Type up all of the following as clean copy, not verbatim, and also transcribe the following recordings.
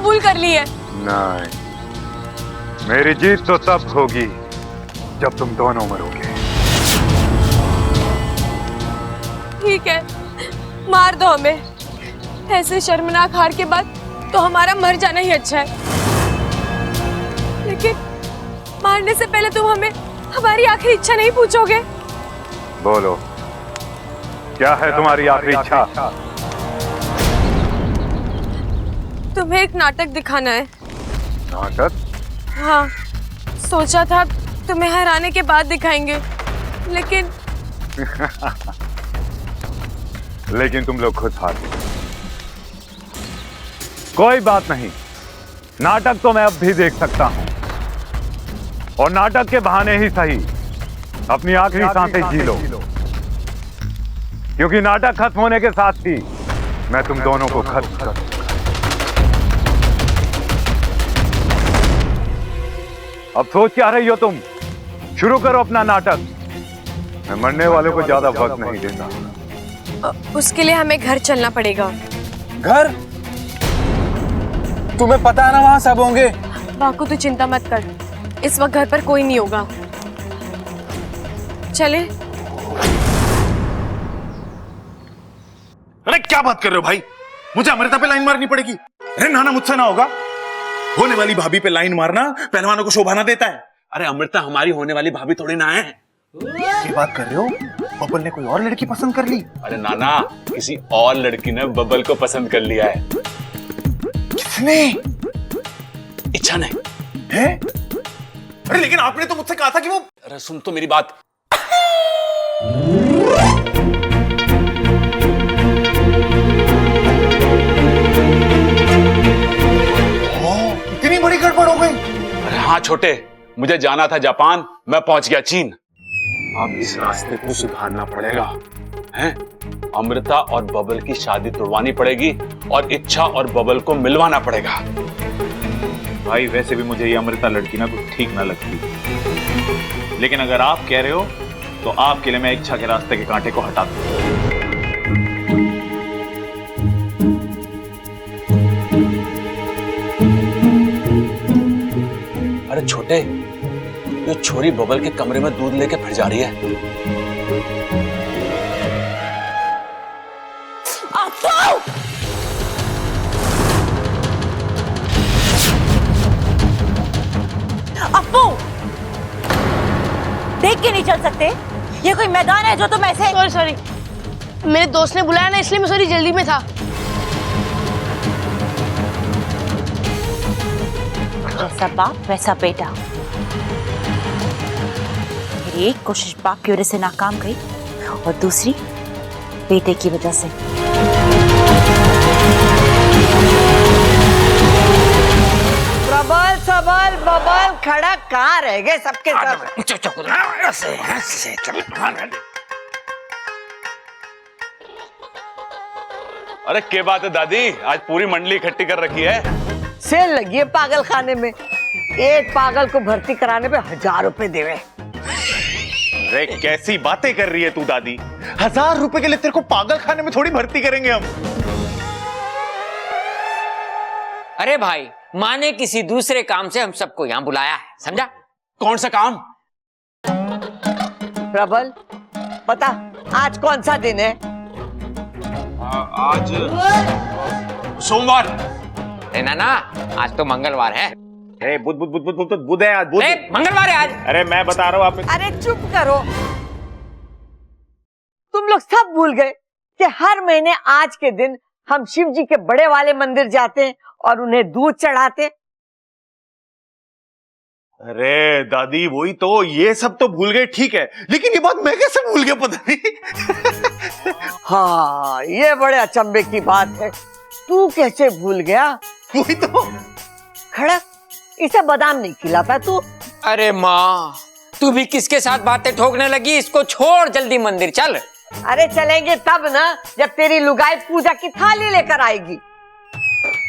कबूल कर ली है। नहीं, मेरी जीत तो तब होगी जब तुम दोनों मरोगे। ठीक है, मार दो हमें। ऐसे शर्मनाक हार के बाद तो हमारा मर जाना ही अच्छा है। लेकिन मारने से पहले तुम हमें हमारी आखिरी इच्छा नहीं पूछोगे? बोलो, क्या है तुम्हारी आखिरी इच्छा? तुम्हें एक नाटक दिखाना है। नाटक? हाँ, सोचा था तुम्हें हराने के बाद दिखाएंगे, लेकिन लेकिन तुम लोग खुद हार गए। कोई बात नहीं, नाटक तो मैं अब भी देख सकता हूं, और नाटक के बहाने ही सही अपनी आखिरी सांसें जी लो, क्योंकि नाटक खत्म होने के साथ ही मैं तुम दोनों को खत्म कर दूंगा। अब सोच क्या रही हो तुम? शुरू करो अपना नाटक। मैं मरने वालों को ज्यादा वक्त नहीं देता। उसके लिए हमें घर चलना पड़ेगा। घर? तुम्हें पता है ना वहां सब होंगे। बाकू तू चिंता मत कर, इस वक्त घर पर कोई नहीं होगा। चले। अरे क्या बात कर रहे हो भाई? मुझे अमृता पे लाइन मारनी पड़ेगी? अरे नाना, मुझसे ना होगा। होने वाली भाभी पे लाइन मारना पहलवानों को शोभा ना देता है। अरे अमृता हमारी होने वाली भाभी थोड़ी ना है। ये बात कर रहे हो? बबल ने कोई और लड़की पसंद कर ली? अरे नाना, किसी और लड़की ने बबल को पसंद कर लिया है। किसने? इच्छा नहीं है? अरे लेकिन आपने तो मुझसे कहा था कि वो... अरे सुन तो मेरी बात। इतनी बड़ी गड़बड़ हो गई? अरे हाँ छोटे, मुझे जाना था जापान, मैं पहुंच गया चीन। अब इस रास्ते को सुधारना पड़ेगा, हैं? अमृता और बबल की शादी तुड़वानी पड़ेगी और इच्छा और बबल को मिलवाना पड़ेगा। भाई वैसे भी मुझे ये अमृता लड़की ना कुछ ठीक ना लगती, लेकिन अगर आप कह रहे हो तो आपके लिए मैं इच्छा के रास्ते के कांटे को हटा दूं। अरे छोटे, ये छोरी बबल के कमरे में दूध लेके फिर जा रही है। अप्पू, देख के नहीं चल सकते? ये कोई मैदान है जो तुम ऐसे... सॉरी, मेरे दोस्त ने बुलाया ना, इसलिए मैं जल्दी में था। जैसा बाप वैसा बेटा। मेरी एक कोशिश बाप की वजह से नाकाम गई और दूसरी बेटे की वजह से। प्रबल सबल बबल खड़ा कहाँ रह गए सबके सब? अरे क्या बात है दादी, आज पूरी मंडली इकट्ठी कर रखी है। सेल लगी है पागल खाने में। एक पागल को भर्ती कराने पे 1000 रुपए देवे। अरे कैसी बातें कर रही है तू दादी? 1000 रुपए के लिए तेरे को पागल खाने में थोड़ी भर्ती करेंगे हम। अरे भाई, माँ ने किसी दूसरे काम से हम सबको यहाँ बुलाया है, समझा? कौन सा काम? प्रबल, पता आज कौन सा दिन है? आज सोमवार। अरे नाना, आज तो मंगलवार है। बुध है आज। बुध। मंगलवार है आज। अरे मैं बता रहा हूँ आप। अरे चुप करो, तुम लोग सब भूल गए कि हर महीने आज के दिन हम शिव जी के बड़े वाले मंदिर जाते हैं और उन्हें दूध चढ़ाते। अरे दादी वही तो, ये सब तो भूल गए ठीक है, लेकिन ये बात मैं कैसे भूल गया पता नहीं। हाँ, ये बड़े अचंभे की बात है। तू कैसे भूल गया? वही तो। खड़क, इसे बादाम नहीं खिलाता तू? अरे माँ, तू भी किसके साथ बातें ठोकने लगी? इसको छोड़, जल्दी मंदिर चल। अरे चलेंगे तब ना जब तेरी लुगाई पूजा की थाली लेकर आएगी।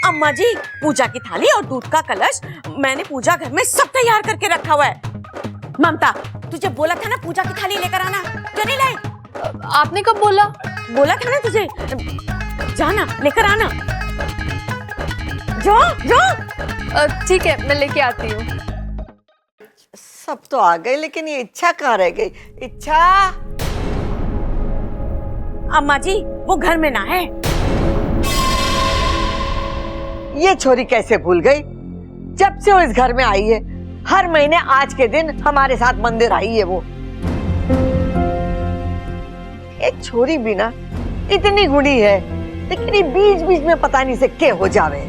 अम्मा जी, पूजा की थाली और दूध का कलश मैंने पूजा घर में सब तैयार करके रखा हुआ है। ममता, तुझे बोला था ना पूजा की थाली लेकर आना, क्यों नहीं लाई? आपने कब बोला? बोला था ना तुझे, जाना लेकर आना। जो जो ठीक है, मैं लेके आती हूँ। सब तो आ गए, लेकिन ये इच्छा कहाँ रह गई? इच्छा, अम्मा जी वो घर में ना है। ये छोरी कैसे भूल गई? जब से वो इस घर में आई है, हर महीने आज के दिन हमारे साथ मंदिर आई है वो। एक छोरी भी ना इतनी गुणी है, लेकिन ये बीच बीच में पता नहीं से क्या हो जावे।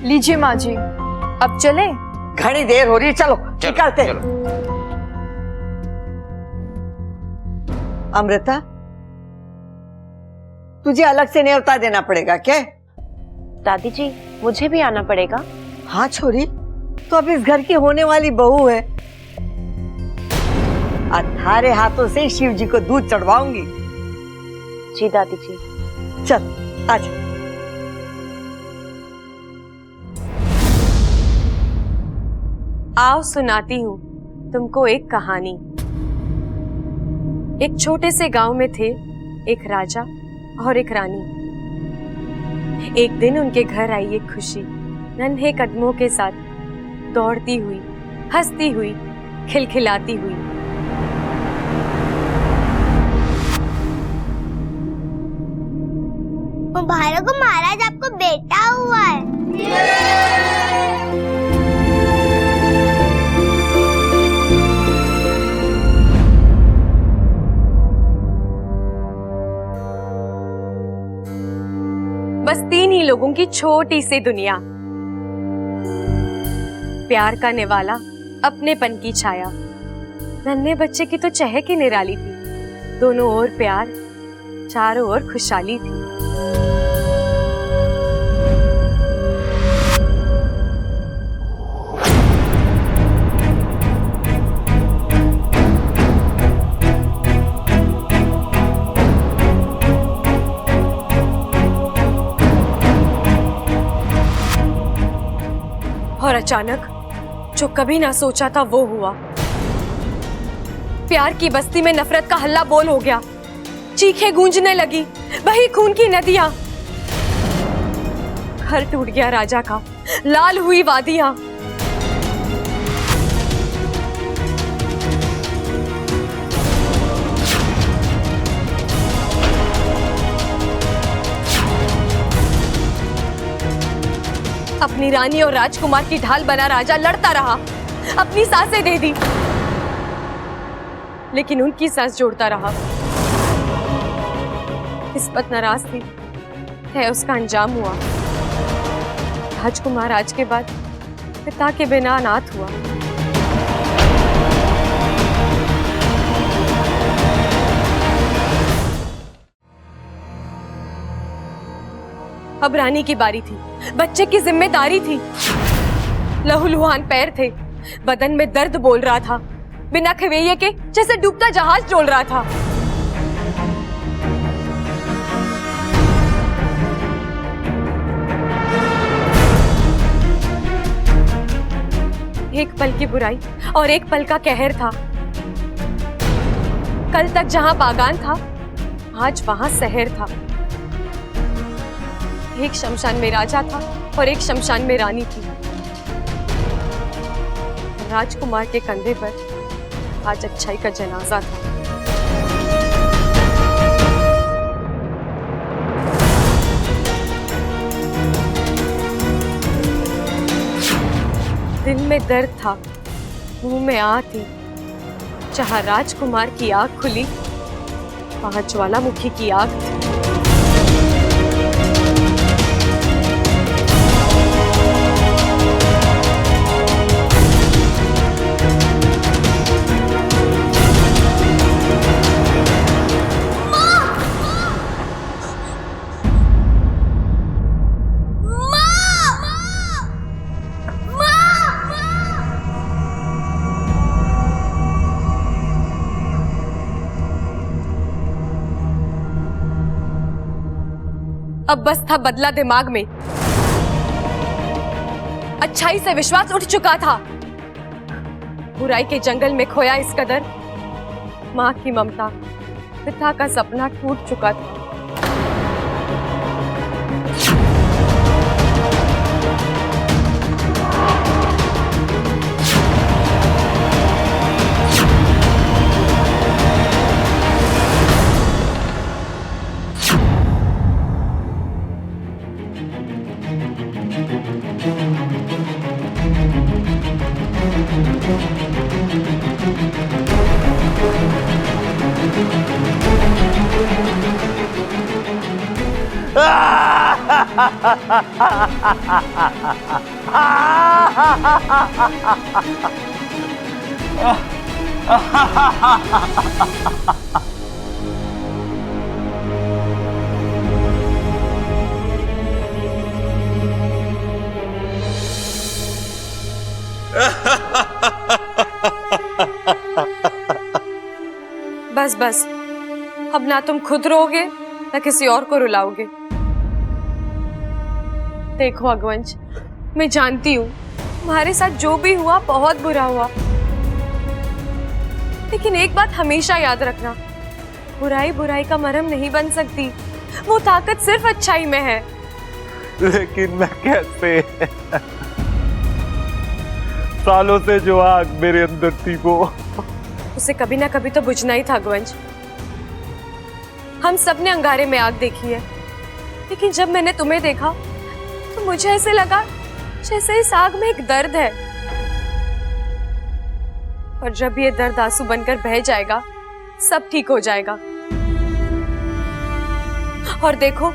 लीजिए माँ जी, अब चले? घनी देर हो रही है, चलो निकलते। अमृता, तुझे अलग से न्योता देना पड़ेगा क्या? दादी जी मुझे भी आना पड़ेगा? हाँ छोरी, तो अब इस घर की होने वाली बहू है। अठारे हाथों से शिव जी को दूध चढ़वाऊंगी। जी दादी जी। चल आजा। आओ सुनाती हूँ तुमको एक कहानी। एक छोटे से गांव में थे एक राजा और एक रानी। एक दिन उनके घर आई एक खुशी नन्हे कदमों के साथ, दौड़ती हुई, हंसती हुई, खिलखिलाती हुई। मुबारक हो महाराज, आपको बेटा हुआ है। बस 3 ही लोगों की छोटी सी दुनिया। प्यार का निवाला, अपनेपन की छाया। नन्हे बच्चे की तो चहक ही निराली थी। दोनों ओर प्यार, चारों ओर खुशहाली थी। और अचानक जो कभी ना सोचा था वो हुआ। प्यार की बस्ती में नफरत का हल्ला बोल हो गया। चीखें गूंजने लगी, बही खून की नदियां। घर टूट गया राजा का, लाल हुई वादियां। अपनी रानी और राजकुमार की ढाल बना राजा लड़ता रहा, अपनी सांसें दे दी, लेकिन उनकी सांस जोड़ता रहा। किस्मत नाराज थी, है उसका अंजाम हुआ। राजकुमार आज के बाद पिता के बिना अनाथ हुआ। अब रानी की बारी थी, बच्चे की जिम्मेदारी थी। लहूलुहान पैर थे, बदन में दर्द बोल रहा था, बिना खवेये के जैसे डूबता जहाज डोल रहा था। एक पल की बुराई और एक पल का कहर था। कल तक जहां बागान था, आज वहां शहर था। एक शमशान में राजा था और एक शमशान में रानी थी। राजकुमार के कंधे पर आज अच्छाई का जनाजा था। दिल में दर्द था, मुंह में आह थी। जहां राजकुमार की आंख खुली, वहां ज्वालामुखी की आग थी। अब बस था बदला दिमाग में। अच्छाई से विश्वास उठ चुका था, बुराई के जंगल में खोया इस कदर। माँ की ममता, पिता का सपना टूट चुका था। बस बस, अब ना तुम खुद रोओगे ना किसी और को रुलाओगे। देखो अगवंश, मैं जानती हूँ तुम्हारे साथ जो भी हुआ बहुत बुरा हुआ, लेकिन एक बात हमेशा याद रखना, बुराई बुराई का मरहम नहीं बन सकती। वो ताकत सिर्फ अच्छाई में है। लेकिन मैं कैसे? सालों से जो आग मेरे अंदर थी वो उसे कभी ना कभी तो बुझना ही था अगवंश। हम सब ने अंगारे में आग देखी है, लेकिन जब मैंने तुम्हें देखा तो मुझे ऐसे लगा जैसे इस आग में एक दर्द है, और जब ये दर्द आंसू बनकर बह जाएगा सब ठीक हो जाएगा। और देखो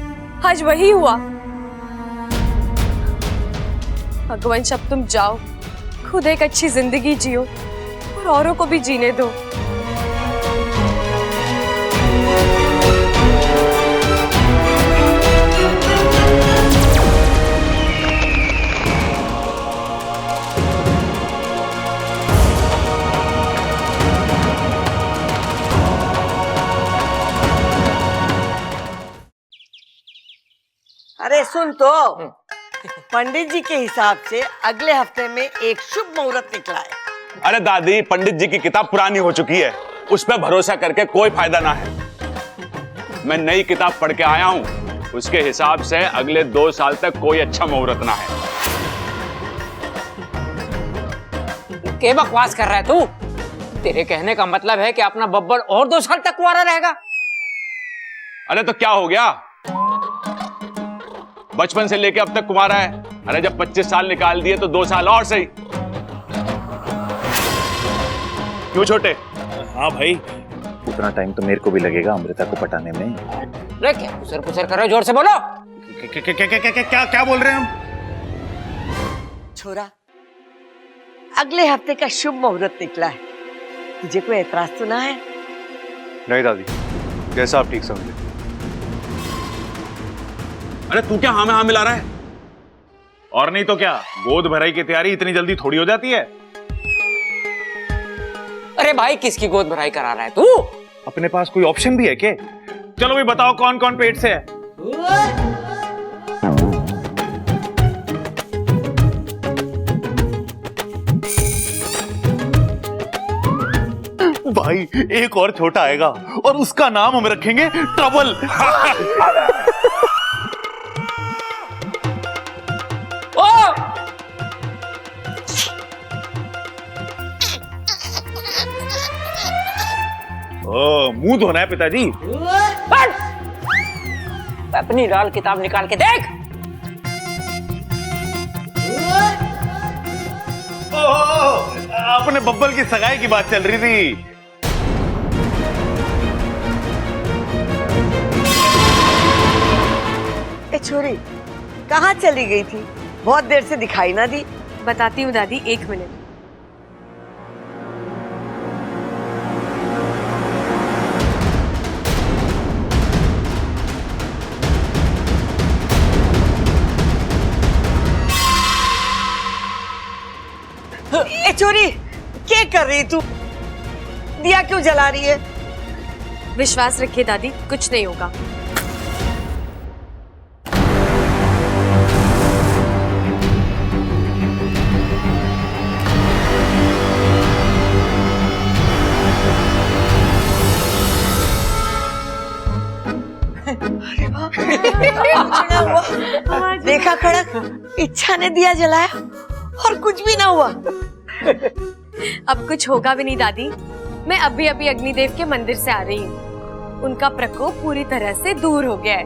आज वही हुआ। अगवंश, अब तुम जाओ, खुद एक अच्छी जिंदगी जियो और औरों को भी जीने दो। अरे सुन तो, पंडित जी के हिसाब से अगले हफ्ते में एक शुभ मुहूर्त निकला है। अरे दादी, पंडित जी की किताब पुरानी हो चुकी है, उस पर भरोसा करके कोई फायदा ना है। मैं नई किताब पढ़ के आया हूँ, उसके हिसाब से अगले 2 साल तक कोई अच्छा मुहूर्त ना है। क्या बकवास कर रहा है तू? तेरे कहने का मतलब है कि अपना बब्बर और 2 साल तक कुंवारा रहेगा? अरे तो क्या हो गया, बचपन से लेके अब तक कुंवारा है। अरे जब 25 साल निकाल दिए तो 2 साल और सही। क्यों छोटे? हाँ भाई, उतना टाइम तो मेरे को भी लगेगा अमृता को पटाने में। अरे क्या पुसर पुसर कर रहे हो? जोर से बोलो। क्या बोल रहे हैं हम? छोरा, अगले हफ्ते का शुभ मुहूर्त निकला है, तुझे कोई एतराज तो ना है? नहीं दादी, जैसा आप ठीक समझे। अरे तू क्या हाँ में हाँ मिला रहा है? और नहीं तो क्या, गोद भराई की तैयारी इतनी जल्दी थोड़ी हो जाती है। अरे भाई, किसकी गोद भराई करा रहा है तू? अपने पास कोई ऑप्शन भी है क्या? चलो भी बताओ, कौन कौन पेट से है? भाई, एक और छोटा आएगा और उसका नाम हम रखेंगे ट्रबल। मुंह धोना है पिताजी। अपनी लाल किताब निकाल के देख। अपने बब्बल की सगाई की बात चल रही थी। ए छोरी, कहाँ चली गई थी? बहुत देर से दिखाई ना दी। बताती हूँ दादी, 1 मिनट। ए छोरी, क्या कर रही तू? दिया क्यों जला रही है? विश्वास रखिए दादी, कुछ नहीं होगा। देखा खड़क, इच्छा ने दिया जलाया और कुछ भी ना हुआ। अब कुछ होगा भी नहीं दादी। मैं अभी अभी अग्निदेव के मंदिर से आ रही हूँ, उनका प्रकोप पूरी तरह से दूर हो गया है।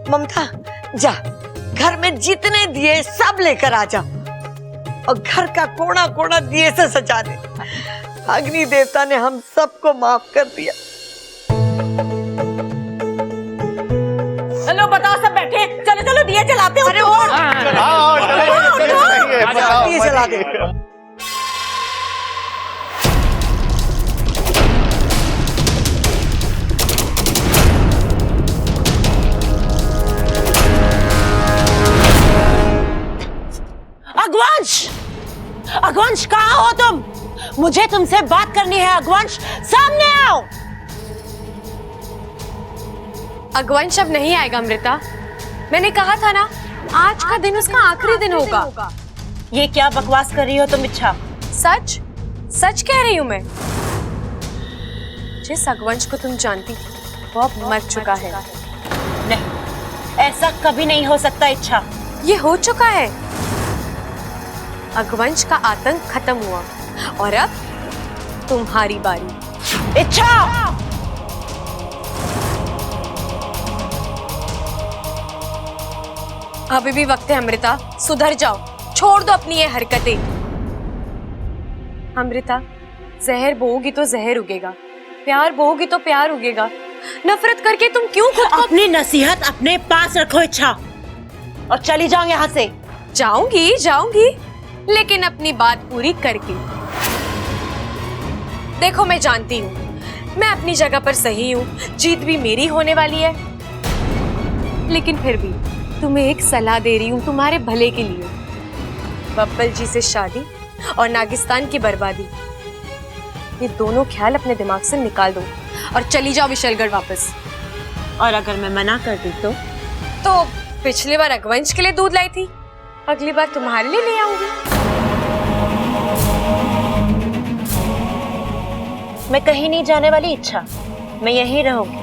ममता, जा घर में जितने दिए सब लेकर आ जा और घर का कोना कोना दिए से सजा दे। अग्नि देवता ने हम सबको माफ कर दिया। लो बताओ, सब बैठे, चलो चलो दिया जलाते हो। दिए जला दे। अगवंश, अगवंश कहाँ हो तुम? मुझे तुमसे बात करनी है अगवंश, सामने आओ। अगवंश अब नहीं आएगा अमृता। मैंने कहा था ना, आज का दिन उसका आखिरी दिन होगा। ये क्या बकवास कर रही हो तुम इच्छा? सच सच कह रही हूँ मैं। जिस अगवंश को तुम जानती वो अब मर चुका है। नहीं, ऐसा कभी नहीं हो सकता इच्छा। ये हो चुका है। अगवंश का आतंक खत्म हुआ और अब तुम्हारी बारी। इच्छा! अभी भी वक्त है अमृता, सुधर जाओ, छोड़ दो अपनी ये हरकतें। अमृता, जहर बोओगी तो जहर उगेगा, प्यार बोओगी तो प्यार उगेगा। नफरत करके तुम क्यों खुद को... अपनी नसीहत अपने पास रखो इच्छा, और चली जाओ यहाँ से। जाऊंगी जाऊंगी, लेकिन अपनी बात पूरी करके। देखो मैं जानती हूँ मैं अपनी जगह पर सही हूँ, जीत भी मेरी होने वाली है, लेकिन फिर भी तुम्हें एक सलाह दे रही हूँ तुम्हारे भले के लिए। बब्बल जी से शादी और नागिस्तान की बर्बादी, ये दोनों ख्याल अपने दिमाग से निकाल दो और चली जाओ विशलगढ़ वापस। और अगर मैं मना कर दी तो पिछली बार अगवंश के लिए दूध लाई थी, अगली बार तुम्हारे लिए ले आऊंगी। मैं कहीं नहीं जाने वाली इच्छा, मैं यहीं रहूंगी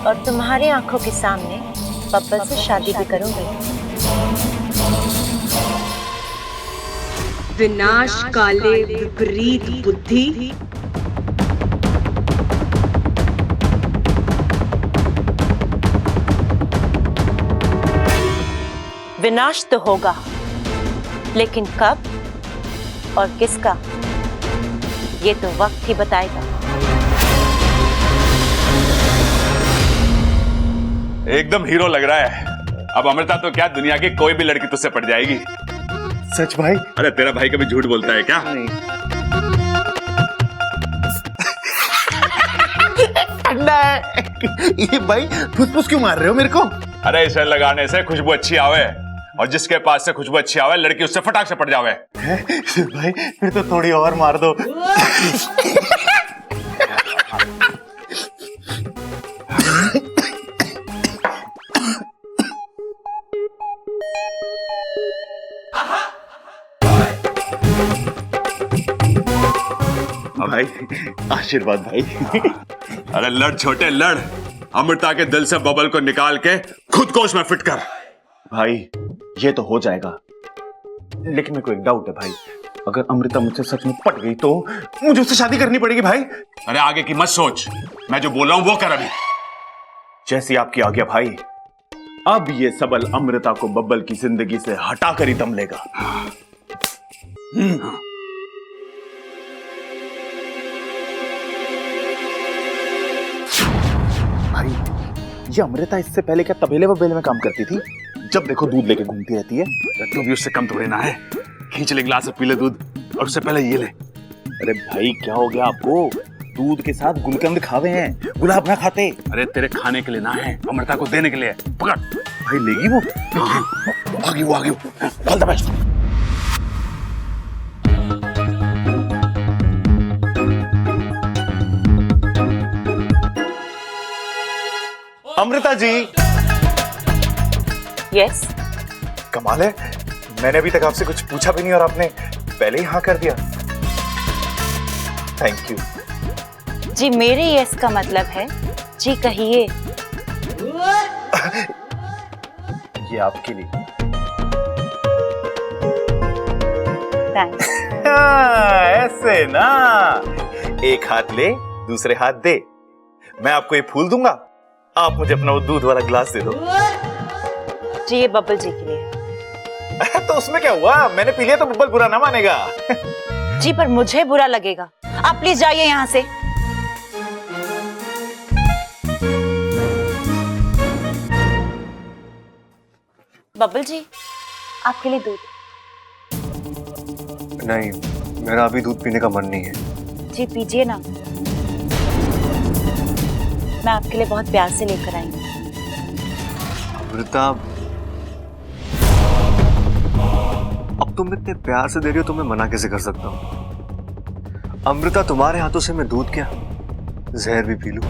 और तुम्हारी आंखों के सामने बब्बल से शादी भी करूंगी। विनाश काले विपरीत बुद्धि, विनाश तो होगा, लेकिन कब और किसका, ये तो वक्त ही बताएगा। एकदम हीरो लग रहा है। अब अमृता तो क्या, दुनिया की कोई भी लड़की तुझसे पट जाएगी। सच भाई? अरे तेरा भाई कभी झूठ बोलता है क्या? ठंडा है। ये भाई फुसफुस क्यों मार रहे हो मेरे को? अरे इसे लगाने से खुशबू अच्छी आवे, और जिसके पास से खुशबू अच्छी आवे लड़की उससे फटाक से पट जावे। भाई फिर तो थोड़ी और मार दो। भाई आशीर्वाद भाई। अरे लड़ छोटे लड़, अमृता के दिल से बबल को निकाल के खुद को उसमें फिट कर। भाई ये तो हो जाएगा, लेकिन मेरे को एक डाउट है भाई, अगर अमृता मुझसे सच में पट गई तो मुझे उससे शादी करनी पड़ेगी भाई। अरे आगे की मत सोच, मैं जो बोल रहा हूं वो कर अभी। जैसी आपकी आज्ञा भाई। अब ये सबल अमृता को बब्बल की जिंदगी से हटाकर ही दम लेगा। भाई ये अमृता इससे पहले क्या तबेले वबेले में काम करती थी? जब देखो दूध लेके घूमती रहती है। तू भी उससे कम थोड़े ना है। खींच ले गिलास से पी ले दूध, और उससे पहले ये ले। अरे भाई क्या हो गया आपको? दूध के साथ गुलकंद खावे हैं, गुलाब ना खाते। अरे तेरे खाने के लिए ना है, अमृता को देने के लिए। पकड़। भाई लेगी वो? आगे वो, आगे वो। All the best. Amrita ji. Yes. कमाल है, मैंने अभी तक आपसे कुछ पूछा भी नहीं और आपने पहले ही हाँ कर दिया। थैंक यू जी। मेरे यस का मतलब है जी कहिए। ये आपके लिए। थैंक्स। ऐसे ना, एक हाथ ले दूसरे हाथ दे। मैं आपको ये फूल दूंगा, आप मुझे अपना वो दूध वाला गिलास दे दो। जी ये बब्बल जी के लिए। तो उसमें क्या हुआ, मैंने पी लिया तो बब्बल बुरा ना मानेगा। जी पर मुझे बुरा लगेगा, आप प्लीज जाइए यहाँ से। बबल जी, आपके लिए दूध। नहीं, मेरा अभी दूध पीने का मन नहीं है। जी पीजिए ना, मैं आपके लिए बहुत प्यार से लेकर आई हूँ। अमृता, अब तुम इतने प्यार से दे रही हो तो मैं मना कैसे कर सकता हूँ? अमृता, तुम्हारे हाथों से मैं दूध क्या जहर भी पी लूं?